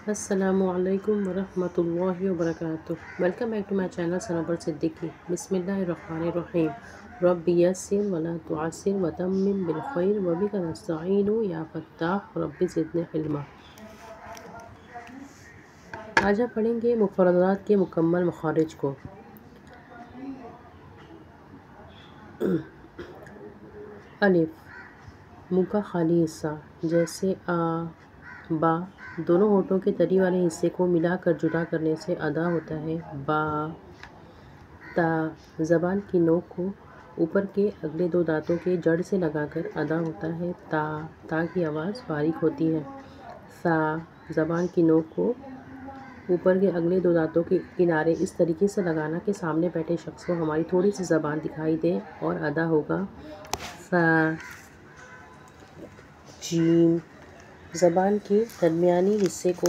अस्सलामुअलैकुम वरहमतुल्लाहि वबरकातुह। Welcome back to my channel Sanobar Siddiqui. बिस्मिल्लाहिर्रहमानिर्रहीम। रब्बि यस्सिर वला तुअस्सिर वतम्मिम बिल खैर वबिका नस्तईनु या फत्ताह रब्बि ज़िदनी इल्मा। आज हम पढ़ेंगे मुफ़रदात के मुकम्मल मखारिज को। अलिफ मुँह का खाली हिस्सा जैसे आ, बा दोनों होठों के तली वाले हिस्से को मिलाकर जुदा करने से अदा होता है बा। ता ज़बान की नोक को ऊपर के अगले दो दांतों के जड़ से लगाकर अदा होता है ता की आवाज़ बारीक होती है। सा ज़बान की नोक को ऊपर के अगले दो दांतों के किनारे इस तरीके से लगाना कि सामने बैठे शख्स को हमारी थोड़ी सी ज़बान दिखाई दे और अदा होगा सा। जीम ज़बान के दरमियानी हिस्से को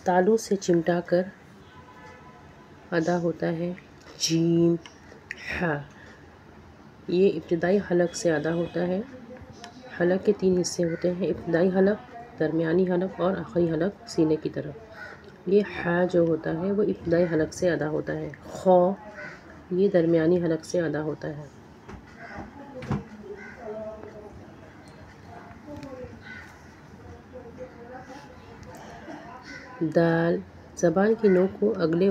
तालू से चिमटा कर अदा होता है जीम। हा ये इब्तिदाई हलक से अदा होता है। हलक के तीन हिस्से होते हैं, इब्तिदाई हलक, दरमियानी हलक और आखिरी हलक सीने की तरफ। ये हा जो होता है वो इब्तिदाई हलक से अदा होता है। खौ ये दरमियानी हलक से अदा होता है। दाल ज़बान की नोक को अगले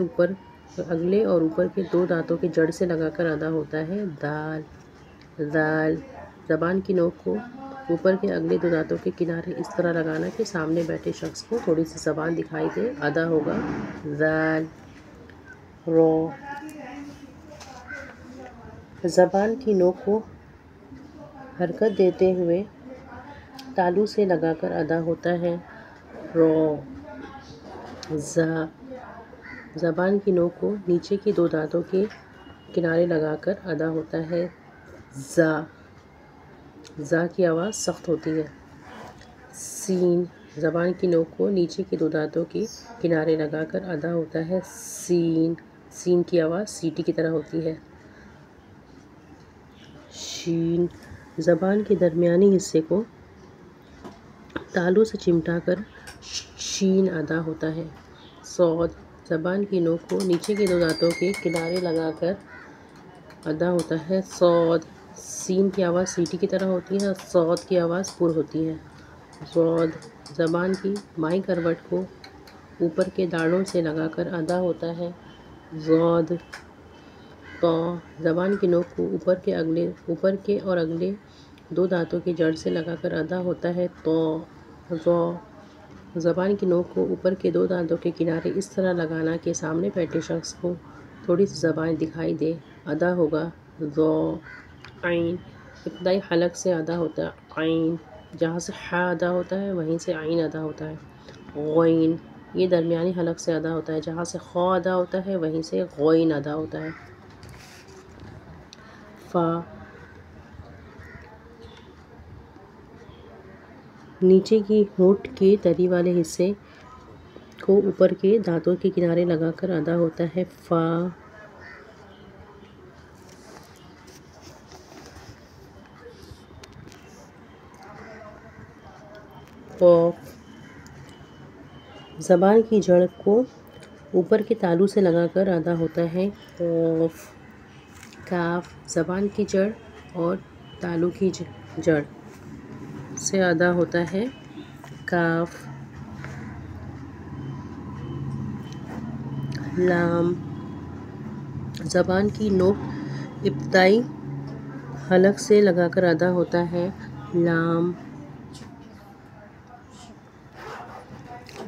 और ऊपर के दो दांतों के जड़ से लगाकर अदा होता है दाल। दाल ज़बान की नोक को ऊपर के अगले दो दांतों के किनारे इस तरह लगाना कि सामने बैठे शख्स को थोड़ी सी ज़बान दिखाई दे, अदा होगा दाल। रो ज़बान की नोक को हरकत देते हुए तालू से लगाकर अदा होता है रो। ज़ा ज़बान की नोक को नीचे के दो दांतों के किनारे लगाकर अदा होता है ज़ा की आवाज़ सख्त होती है। सीन ज़बान की नोक को नीचे के दो दांतों के किनारे लगाकर अदा होता है सीन की आवाज़ सीटी की तरह होती है। शीन ज़बान के दरमियानी हिस्से को तालू से चिमटा कर शीन अदा होता है। सौद ज़बान की नोक को नीचे के दो दांतों के किनारे लगाकर अदा होता है सौद। सीन की आवाज़ सीटी की तरह होती है और सौद की आवाज़ पुर होती है। सौद ज़बान की बाईं करवट को ऊपर के दाढ़ों से लगाकर अदा होता है ज़ौद। तो ज़बान की नोक को ऊपर के और अगले दो दांतों की जड़ से लगाकर अदा होता है तो ज़बान की नोक को ऊपर के दो दांतों के किनारे इस तरह लगाना कि सामने बैठे शख्स को थोड़ी सी ज़बान दिखाई दे, अदा होगा ज़ो। आइन इब्तिदाई हलक से अदा होता है आइन, जहाँ से हा अदा होता है वहीं से आइन अदा होता है। गौइन ये दरमियानी हलक से अदा होता है, जहाँ से खौ अदा होता है वहीं से गौइन अदा होता है। फ़ा नीचे की होंठ के तली वाले हिस्से को ऊपर के दांतों के किनारे लगाकर अदा होता है फ़ा। क़ाफ़ ज़बान की जड़ को ऊपर के तालू से लगाकर अदा होता है क़ाफ़। काफ ज़बान की जड़ और तालू की जड़ से अदा होता है काफ। लाम ज़बान की नोक इब्तिदाई हलक से लगाकर अदा होता है लाम।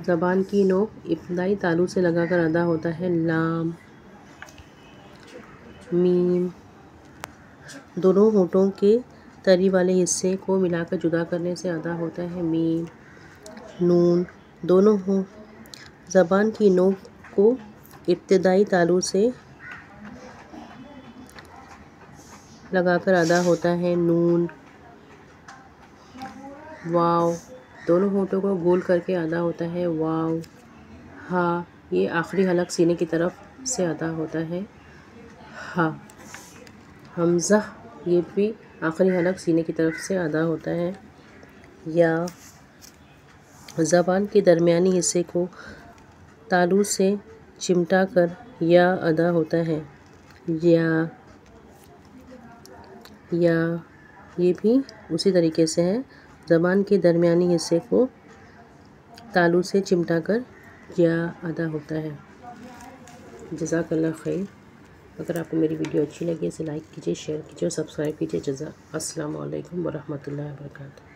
ज़बान की नोक इब्तिदाई तालू से लगाकर अदा होता है लाम। मीम दोनों होठों के तली वाले हिस्से को मिलाकर जुदा करने से अदा होता है मीम। नून दोनों ज़बान की नोक को इब्तिदाई तालू से लगाकर अदा होता है नून। वाव दोनों होठों को गोल करके अदा होता है वाव। हा ये आखिरी हलक सीने की तरफ से अदा होता है हा। हमज़ा ये भी आखिरी हलक सीने की तरफ से अदा होता है या। ज़बान के दरमियानी हिस्से को तालू से चिमटा कर या अदा होता है। या ये भी उसी तरीके से है। ज़बान के दरमियानी हिस्से को तालू से चिमटा कर या अदा होता है। जज़ाकल्लाह खैर। अगर आपको मेरी वीडियो अच्छी लगी इसे लाइक कीजिए, शेयर कीजिए और सब्सक्राइब कीजिए। अस्सलामु अलैकुम वरहमतुल्लाहि वबरकातुहू।